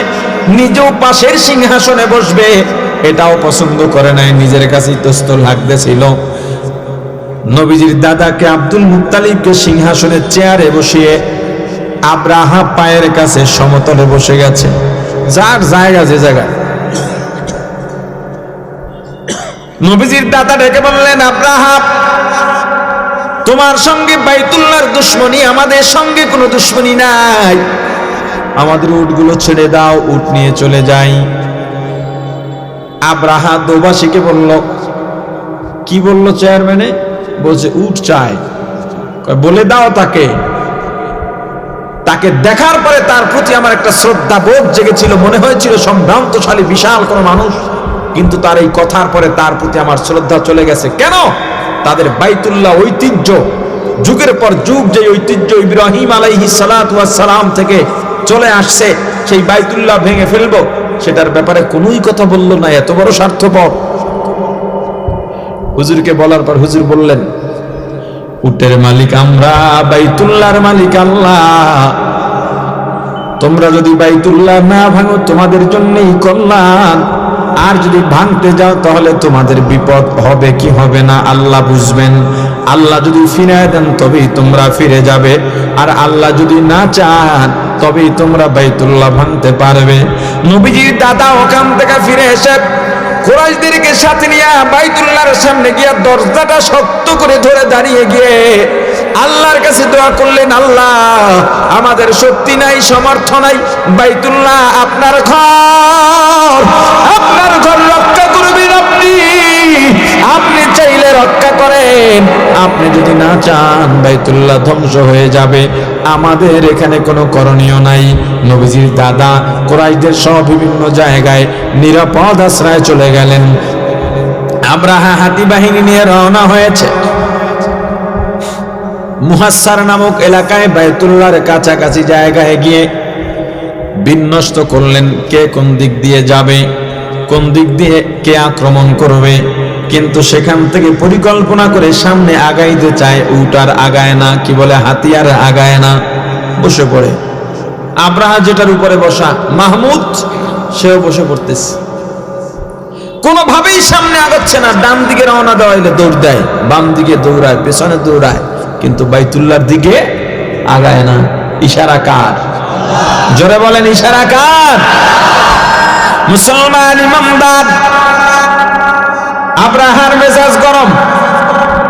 S1: নিজেও পাশের সিংহাসনে বসবে এটাও পছন্দ করে নাই, নিজের কাছেই তোস্ত লাগতেছিল। নবীজির দাদাকে আব্দুল মুত্তালিবকে সিংহাসনের চেয়ারে বসিয়ে আব্রাহা পায়ের কাছে সমতলে বসে গেছে, যার জায়গা যে জায়গায়। নবীজির দাদা ডেকে বললেন, আব্রাহা তোমার সঙ্গে বাইতুল্লাহর দুশ্মনী, আমাদের সঙ্গে কোনো দুশ্মনী নাই, আমাদের উটগুলো ছেড়ে দাও, উট নিয়ে চলে যাই। আব্রাহা দোবাসীকে বলল, কি বলল চেয়ারম্যানে? বলছে উট চায়, বলে দাও তাকে। তাকে দেখার পরে তার প্রতি আমার একটা শ্রদ্ধা বোধ জেগেছিল, মনে হয়েছিল সম্ভ্রান্তশালী বিশাল কোন মানুষ, কিন্তু তার এই কথার পরে তার প্রতি আমার শ্রদ্ধা চলে গেছে। কেন? তাদের বাইতুল্লাহ ঐতিহ্য, যুগের পর যুগ যে ঐতিহ্য ইব্রাহিম আলাইহিস সালাতু ওয়াস সালাম থেকে চলে আসছে, সেই বাইতুল্লাহ ভেঙে ফেলবো সেটার ব্যাপারে কোনোই কথা বলল না। এত বড় স্বার্থপর। হুজুরকে বলার পর হুজুর বললেন, উটের মালিক আমরা, বাইতুল্লাহর মালিক আল্লাহ। তোমরা যদি বাইতুল্লাহ না ভাঙো তোমাদের জন্যই কল্যাণ, আর যদি ভাঙতে যাও তাহলে তোমাদের বিপদ হবে কি হবে না আল্লাহ বুঝবেন। আল্লাহ যদি ফিরিয়ে দেন তবেই তোমরা ফিরে যাবে, আর আল্লাহ যদি না চান তবেই তোমরা বাইতুল্লাহ ভাঙতে পারবে। নবীজির দাদা ওখান থেকে ফিরে এসে কুরাইশদেরকে সাথে নিয়ে বাইতুল্লাহর সামনে গিয়ে দরজাটা শক্ত করে ধরে দাঁড়িয়ে গিয়ে আল্লাহর কাছে দোয়া করলেন, আল্লাহ আমাদের শক্তি নাই, সামর্থ্য নাই, বাইতুল্লাহ আপনার ঘর, আপনার ঘর রক্ষা করবেন আপনি। আপনি চাইলে রক্ষা করেন, আপনি যদি না চান বাইতুল্লাহ ধ্বংস হয়ে যাবে। আমাদের এখানে কোনো করণীয় নাই। নবীজির দাদা কুরাইশদের সহ বিভিন্ন জায়গায় নিরাপদ আশ্রয়ে চলে গেলেন। আব্রাহা হাতি বাহিনী নিয়ে রওনা হয়েছে। মুহাসসার নামক এলাকায় বাইতুল্লাহর কাছাকাছি জায়গায় গিয়ে বিন্যস্ত করলেন কে কোন দিক দিয়ে যাবে, কোন দিক দিয়ে কে আক্রমণ করবে। কিন্তু সেখান থেকে পরিকল্পনা করে সামনে আগাইতে চায়, উটার আগায় না, কি বলে হাতিয়ার আগায় না, বসে পড়ে। আব্রাহা যেটার উপরে বসা মাহমুদ, সেও বসে পড়তেছে, কোনোভাবেই সামনে আগাচ্ছে না। ডান দিকে রওনা দেওয়া হইলে দৌড় দেয়, বাম দিকে দৌড়ায়, পেছনে দৌড়ায়, কিন্তু বাইতুল্লাহর দিকে আগায় না। ইশারা কার? জোরে বলেন, ইশারা কার? মুসলমান ইমানদার। আব্রাহার মেজাজ গরম,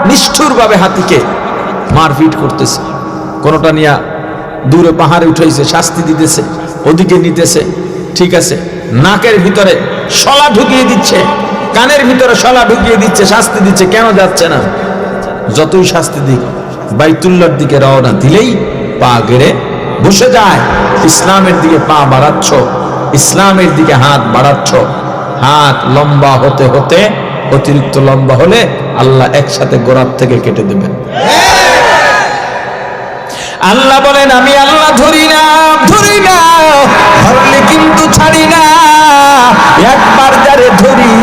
S1: নিষ্ঠুর ভাবে হাতিকে মারপিট করতেছে, কোনটা নিয়ে দূরে পাহাড়ে উঠাইছে, শাস্তি দিতেছে, ওদিকে নিতেছে, ঠিক আছে, নাকের ভিতরে শলা ঢুকিয়ে দিচ্ছে, কানের ভিতরে শলা ঢুকিয়ে দিচ্ছে, শাস্তি দিচ্ছে, কেন যাচ্ছে না? যতই শাস্তি দিক, বাইতুল্লাহর দিকে রওনা দিলেই পা গেড়ে বসে যায়। ইসলামের দিকে পা বাড়াচ্ছ, ইসলামের দিকে হাত বাড়াচ্ছ, হাত লম্বা হতে হতে অতিরিক্ত লম্বা হলে আল্লাহ একসাথে গোড়ার থেকে কেটে দেবেন। আল্লাহ বলেন, আমি আল্লাহ ধরি না, ধরি না, ধরলে কিন্তু ছাড়ি না। একবার যারে ধরি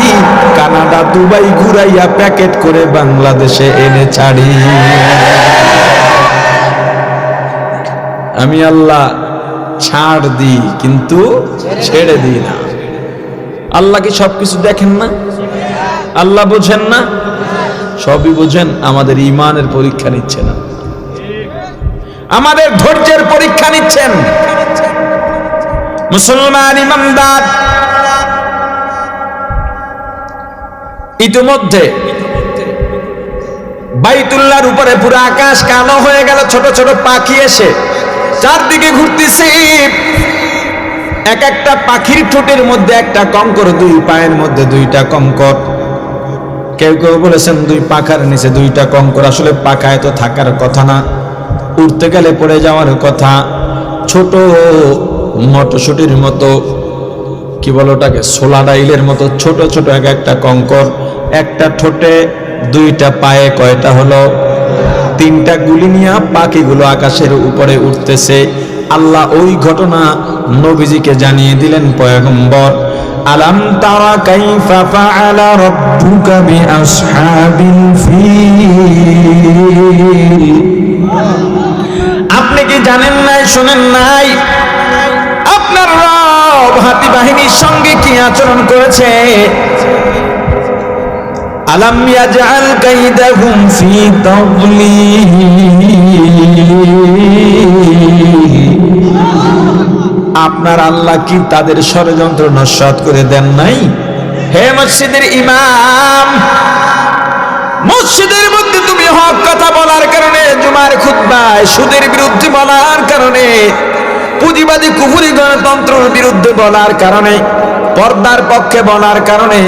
S1: কানাডা দুবাই ঘুরাইয়া প্যাকেট করে বাংলাদেশে এনে ছাড়ি। আমি আল্লাহ ছাড় দিই কিন্তু ছেড়ে দিই না। আল্লাহ কি সবকিছু দেখেন না? আল্লাহ বোঝেন না? সবই বোঝেন, আমাদের ঈমানের পরীক্ষা নিচ্ছেন না, আমাদের ধৈর্যের পরীক্ষা নিচ্ছেন। মুসলমান ইমানদার, ইতিমধ্যে বাইতুল্লাহর উপরে পুরো আকাশ কালো হয়ে গেল। ছোট ছোট পাখি এসে চারদিকে ঘুরতেছে। এক একটা পাখির ঠোঁটের মধ্যে একটা কঙ্কর, দুই পায়ের মধ্যে দুইটা কঙ্কর। কেউ কেউ বলেছেন দুই পাখার নিচে দুইটা কঙ্কর। আসলে পাখায় তো থাকার কথা না, উঠতে গেলে পড়ে যাওয়ার কথা। ছোট মটরশুটির মতো, কি বলো ওটাকে, ছোলা ডাইলের মতো ছোট ছোট এক একটা কঙ্কর। একটা ঠোঁটে, দুইটা পায়ে কয়টা হলো? তিনটা গুলি নিয়ে পাখিগুলো আকাশের উপরে উঠতেছে। আল্লাহ ওই ঘটনা নবীজিকে জানিয়ে দিলেন পয়গম্বর। আলাম তারা কাইফা ফাআলা রাব্বুকা বিআসহাবিল ফিল। আপনি কি জানেন নাই, শুনেন নাই, আপনার রব হাতি বাহিনীর সঙ্গে কি আচরণ করেছে? আলাম ইয়াজআল কাইদাহুম ফি তাদলিল। আপনার আল্লাহ কি তাদের ষড়যন্ত্র নস্যাৎ করে দেন নাই? হে মসজিদের ইমাম, মসজিদের মধ্যে তুমি হক কথা বলার কারণে, জুমার খুতবায় সুদের বিরুদ্ধে বলার কারণে, পুঁজিবাদী কুফরি গণতন্ত্রের বিরুদ্ধে বলার কারণে, পর্দার পক্ষে বলার কারণে,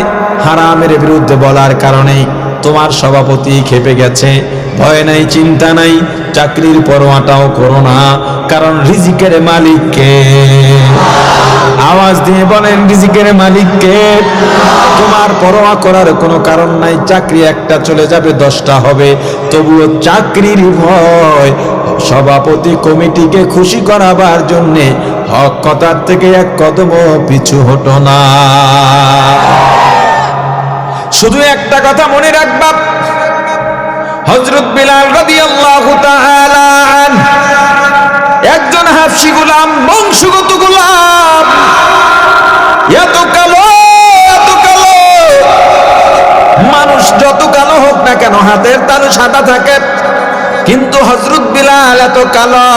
S1: হারামের বিরুদ্ধে বলার কারণে তোমার সভাপতি খেপে গেছে। ভয় নাই, চিন্তা নাই, চাকরির পরোয়াটাও করো না, কারণ রিজিকের মালিক কে? আওয়াজ দিয়ে বলেন, রিজিকের মালিক কে? তোমার পরোয়া করার কোনো কারণ নাই। চাকরি একটা চলে যাবে, 10টা হবে, তবুও চাকরির ভয়। সভাপতি কমিটিকে খুশি করাবার জন্যে হক কথার থেকে এক কদম পিছু হটো না। শুধু একটা কথা মনে রাখবা, হযরত বিলাল রাদিয়াল্লাহু তাআলা আনহু একজন হাবশী গোলাম, বংশগত গোলাম, এত কালো, এত কালো। মানুষ যত কালো হোক না কেন, হাতের তালু সাদা থাকে, কিন্তু হযরত বিলাল এত কালো,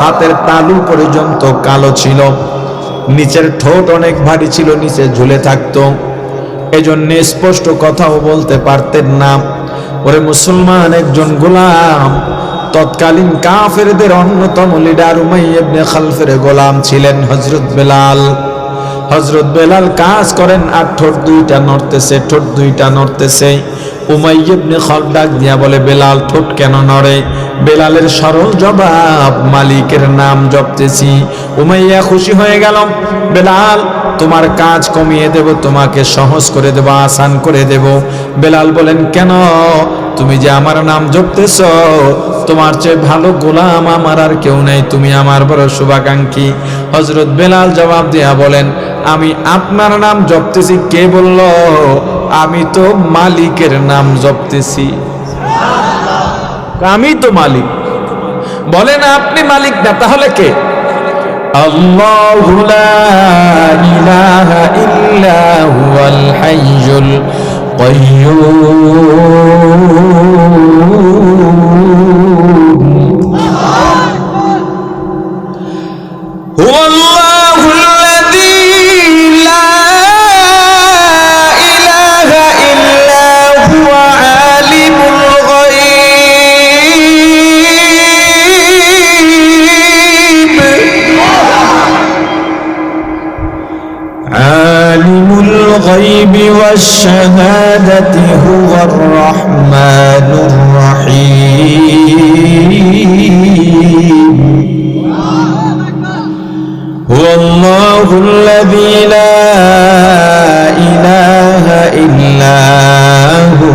S1: হাতের তালু পর্যন্ত কালো ছিল। নিচের ঠোঁট অনেক ভারী ছিল, নিচে ঝুলে থাকতো, এজন্য স্পষ্ট কথাও বলতে পারতেন না। ওরে মুসলমান, একজন গোলাম তৎকালীন কাফেরদের অন্যতম লিডার উমাইয়া ইবনে খালফের গোলাম ছিলেন হযরত বেলাল। হযরত বেলাল কাজ করেন আর ঠোঁট দুইটা নড়তেছে, ঠোঁট দুইটা নড়তেছে। উমাইয়া ইবনে খালফ ডাক দিয়া বলে, বেলাল ঠোঁট কেন নড়ে? বেলালের সরল জবাব, মালিকের নাম জপতেছি। উমাইয়া খুশি হয়ে গেল, বেলাল তোমার কাজ কমিয়ে দেব, তোমাকে সহজ করে দেব, আসান করে দেব। বেলাল বলেন, কেন? তুমি যে আমার নাম জপতেছ, তোমার চেয়ে ভালো গোলাম আমার আর কেউ নাই, তুমি আমার বড় শুভাকাঙ্ক্ষী। হযরত বেলাল জবাব দিয়া বলেন, আমি আপনার নাম জপতেছি, কে বলল? আমি তো মালিকের নাম জপতেছি। আমি তো মালিক। বলেন, আপনি মালিক না, তাহলে কে? আল্লাহু লা ইলাহা ইল্লা হুয়াল হাইয়ুল কাইয়্যুম। হুয়াল্লাহু আল্লাযী লা ইলাহা ইল্লা হুয়া আলিমুল গায়ব। আলিমুল গায়বি ওয়াশ শাহাদাতি হুয়ার রাহমানুর রাহিম। হুয়াল্লাহু আল্লাযী লা ইলাহা ইল্লা হু।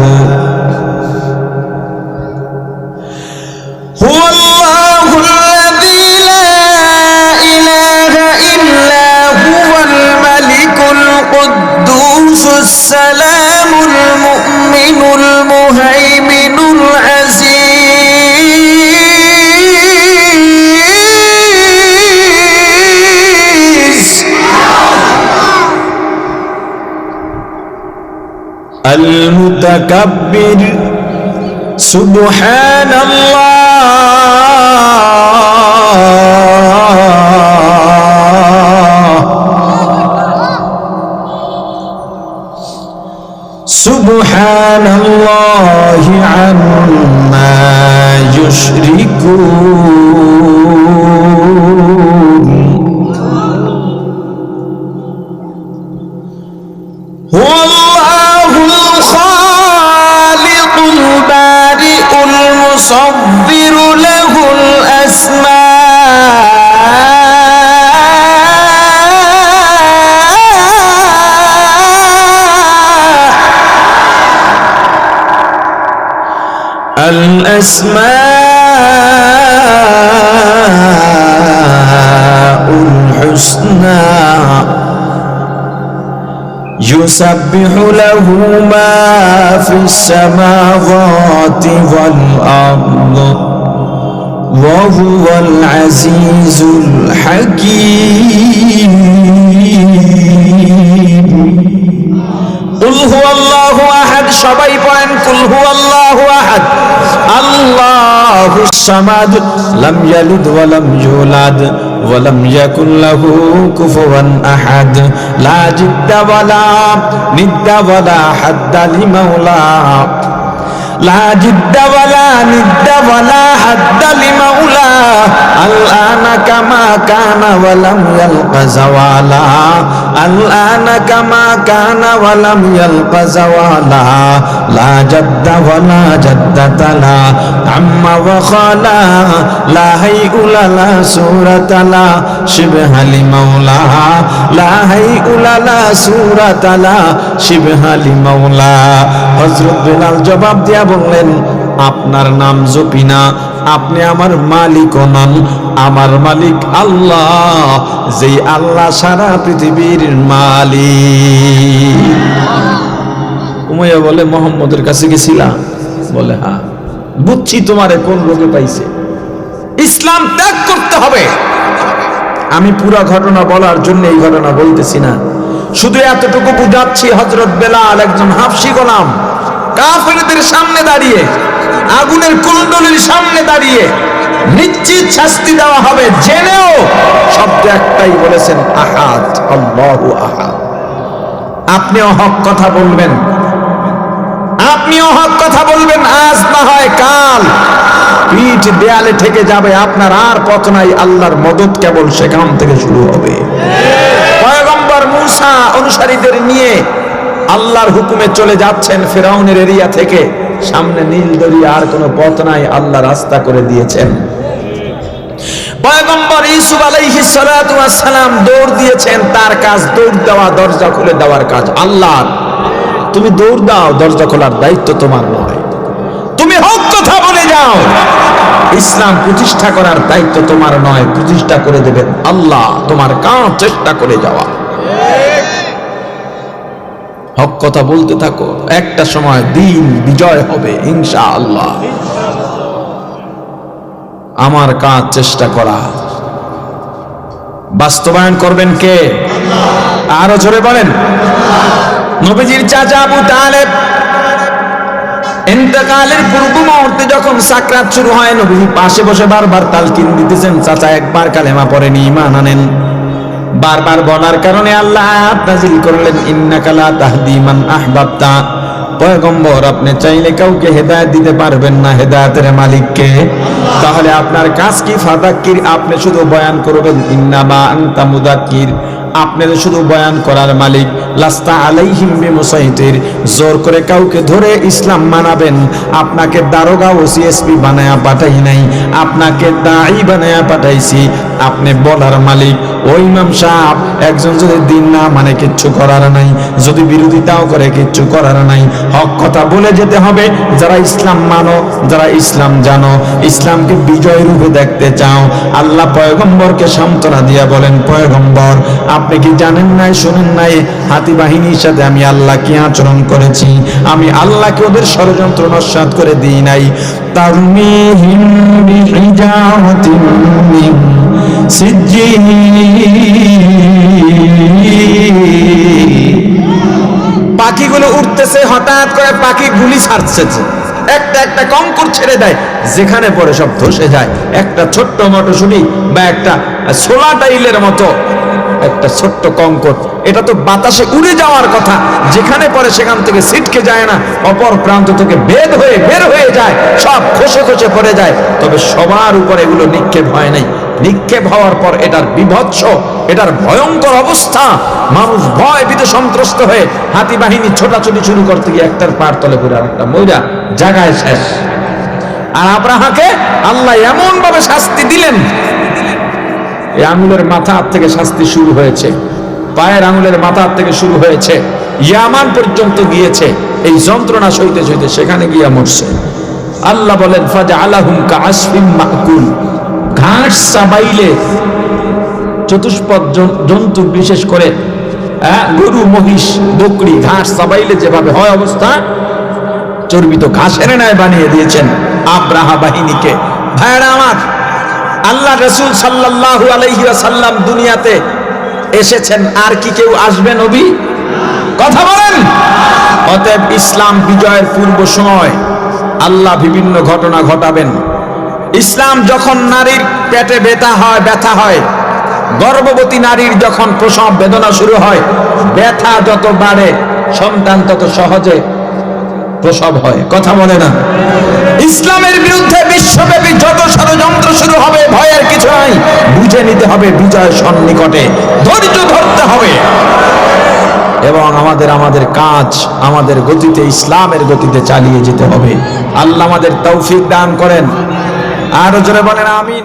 S1: হুয়াল্লাহু আল্লাযী লা ইলাহা ইল্লা হুয়াল মালিকুল কুদ্দুসুস সালামুল মুমিনুল মুহাইমিনুল আজিজ আল মুতাকাব্বির। সুবহানাল্লাহ, সুবহানাল্লাহি আম্মা ইউশরিকুন। হুয়াল্লাহুল খালিকুল বারিউল মুসাব্বিরু লাহুল আসমাউল হুসনা। يسبح له ما في السماوات والأرض وهو العزيز الحكيم। قل هو الله أحد، সবাই পড়েন কুল হুয়াল্লাহু আহাদ, আল্লাহুস সামাদ, লাম ইয়ালিদ ওয়া লাম ইউলাদ ওয়া লাম ইয়াকুল লাহু কুফুয়ান আহাদ। লা জিদ্দা ওয়ালা নিদ্দা ওয়ালা হাদ্দা লিমাওলা, লা জিদ্দা ওয়ালা নিদ্দা ওয়ালা হাদ্দা লিমাওলা। আল্লানা কামা কানা ওয়ালাম ইয়ালকা জাওয়ালা আল্লানা কামা কানা ওয়ালাম ইয়ালকা জাওয়ালা লা জাদ্দা ওয়ালা জাদ্দাতা লা আম্মা ওয়া খালা লা হাইউলা লা সূরাতা লা শিবহা লি মাওলা লা হাইউলা লা সূরাতা লা শিবহা লি মাওলা। হযরত বেলাল জবাব দিয়া বললেন, আপনার নাম জপি না, আপনি আমার মালিকও নন, আমার মালিক আল্লাহ, যেই আল্লাহ সারা পৃথিবীর মালিক। উমাইয়া বলে, মুহাম্মদের কাছে গেছিলা? বলে হ্যাঁ। বুঝছি তোমারে কোন রোগে পাইছে, ইসলাম ত্যাগ করতে হবে। আমি পুরো ঘটনা বলার জন্য এই ঘটনা বলতেছি না, শুধু এতটুকু বুঝাচ্ছি, হযরত বেলাল একজন হাফসি গোলাম, কাফেরদের সামনে দাঁড়িয়ে, আগুনের কুণ্ডলীর সামনে দাঁড়িয়ে নিশ্চিত শাস্তি দেওয়া হবে জেনেও শব্দ একটাই বলেছেন, আহাদ, আল্লাহু আহাদ। আপনিও হক কথা বলবেন, আপনিও হক কথা বলবেন, আজ না হয় কাল পিঠ দেয়ালে ঠেকে যাবে, আপনার আর পথ নাই, আল্লাহর মদত কেবল সেখান থেকে শুরু হবে। পয়গম্বর মূসা অনুসারীদের নিয়ে আল্লাহর হুকুমে চলে যাচ্ছেন ফিরাউনের এরিয়া থেকে, সামনে নীল দরিয়া, আর কোনো পথ নাই, আল্লাহ রাস্তা করে দিয়েছেন। পয়গম্বর ইউসুফ আলাইহিস সালাতু ওয়াস সালাম দৌড় দিয়েছেন, তার কাজ দৌড় দেওয়া, দরজা খুলে দেওয়ার কাজ আল্লাহর। তুমি দৌড় দাও, দরজা খোলার দায়িত্ব তোমার নয়, তুমি হক কথা বলে যাও। ইসলাম প্রতিষ্ঠা করার দায়িত্ব তোমার নয়, প্রতিষ্ঠা করে দেবেন আল্লাহ, তোমার কাজ চেষ্টা করে যাওয়া। হক কথা বলতে থাকো, একটা সময় দিন বিজয় হবে ইনশাআল্লাহ। আমার কাজ চেষ্টা করা, বাস্তবায়ন করবেন কে? আরো জোরে বলেন। নবীজির চাচা আবু তালেব ইন্তেকালের পূর্ব মুহূর্তে যখন সাকরাত শুরু হয়, নবীজি পাশে বসে বারবার তালকিন দিতেছেন, চাচা একবার কালেমা পড়েনি, ঈমান আনেন। বারবার বলার কারণে আল্লাহ আয়াত নাযিল করলেন, ইন্নাকা লা তাহদি মান আহবাবতা। পয়গম্বর, আপনি চাইলে কাউকে হেদায়েত দিতে পারবেন না, হেদায়েতের মালিক কে? তাহলে আপনার কাজ কি? ফাযাক্কির, আপনি শুধু বয়ান করবেন। ইন্নামা আনতা মুযাক্কির, আপনি শুধু বয়ান করার মালিক। লাস্তা আলাইহিম বিমুসাইতির, জোর করে কাউকে ধরে ইসলাম মানাবেন। আপনাকে দারোগা ও সিএসপি বানায়া পাঠাই নাই, আপনাকে দাঈ বানায়া পাঠাইছি। আপনি বলার মালিক। ওই ইমাম সাহেব একজন যদি দিন না মানে কিচ্ছু করার নাই, যদি বিরোধিতাও করে কিচ্ছু করার নাই। হক কথা বলে যেতে হবে। যারা ইসলাম মানো, যারা ইসলাম জানো, ইসলামকে বিজয় রূপে দেখতে চাও, আল্লাহ পয়গম্বরকে সান্ত্বনা দিয়া বলেন, পয়গম্বর আপনি কি জানেন নাই, শুনেন নাই, হাতি বাহিনীর সাথে আমি আল্লাহ কি আচরণ করেছি? আমি আল্লাহকে ওদের ষড়যন্ত্র নস্যাৎ করে দিই নাই। তারমিহিম বিহিজারাতিন মিন সিজ্জিল, পাখিগুলো উঠতেছে, হঠাৎ করে পাখি গুলি ছাড়ছে, একটা একটা কঙ্কর ছেড়ে দেয়, যেখানে পড়ে সব ধসে যায়। একটা ছোট্ট মটরশুঁটি বা একটা ছোলা ডাইলের মতো একটা ছোট্ট কঙ্কর, এটা তো বাতাসে উড়ে যাওয়ার কথা, যেখানে পড়ে সেখান থেকে ছিটকে যায় না, অপর প্রান্ত থেকে বের হয়ে যায়, সব খসে খসে পড়ে যায়। তবে সবার উপরে এগুলো নিক্ষেপ হয় নাই। নিক্ষেপ হওয়ার পর এটার বিভৎস, এটার ভয়ঙ্কর অবস্থা, মানুষ ভয় ভীত সন্ত্রস্ত হয়ে হাতি বাহিনী ছোটাছুটি শুরু করতে গিয়ে একটার পার তলে পড়ে আর একটা মইরা জায়গায় শেষ। আর আব্রাহাকে আল্লাহ এমন ভাবে শাস্তি দিলেন, এই আঙুলের মাথা থেকে শাস্তি শুরু হয়েছে, পায়ের আঙুলের মাথা থেকে শুরু হয়েছে, ইয়ামান পর্যন্ত গিয়েছে। এই যন্ত্রণা সইতে সইতে সেখানে গিয়া মরছে। আল্লাহ বলেন, ফাজআলাহুম কাআসফিম মাকুল, ঘাস চাবাইলে চতুষ্পদ জন্তু, বিশেষ করে গরু, মহিষ, বকরি, ঘাস চাবাইলে যেভাবে হয় অবস্থা, চর্বিত ঘাসের ন্যায় বানিয়ে দিয়েছেন আব্রাহা বাহিনীকে। ভাইরা আমার, আল্লাহ রাসূল সাল্লাল্লাহু আলাইহি ওয়াসাল্লাম দুনিয়াতে এসেছেন, আর কি কেউ আসবে নবী? কথা বলেন। অতএব ইসলাম বিজয়ের পূর্ব সময় আল্লাহ বিভিন্ন ঘটনা ঘটাবেন। ইসলাম যখন নারীর পেটে ব্যথা হয়, গর্ভবতী নারীর যখন প্রসব বেদনা শুরু হয়, ব্যথা যত বাড়ে, সন্তান তত সহজে প্রসব হয়। কথা বলে না? ইসলামের বিরুদ্ধে বিশ্বব্যাপী যত ষড়যন্ত্র শুরু হবে, ভয়ের কিছু নাই। বুঝে নিতে হবে বিজয় সন্নিকটে, ধৈর্য ধরতে হবে এবং আমাদের কাজ আমাদের গতিতে, ইসলামের গতিতে চালিয়ে যেতে হবে। আল্লাহ আমাদের তৌফিক দান করেন। আরো জোরে বলেন আমিন।